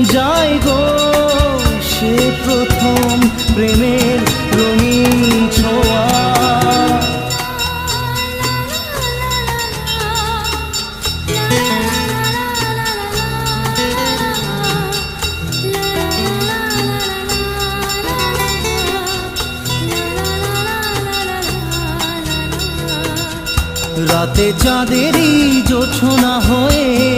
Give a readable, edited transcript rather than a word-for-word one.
যায় গো সে প্রথম প্রেমের রঙিন ছোঁয়া। রাতে চাঁদেরই জোছনা হয়ে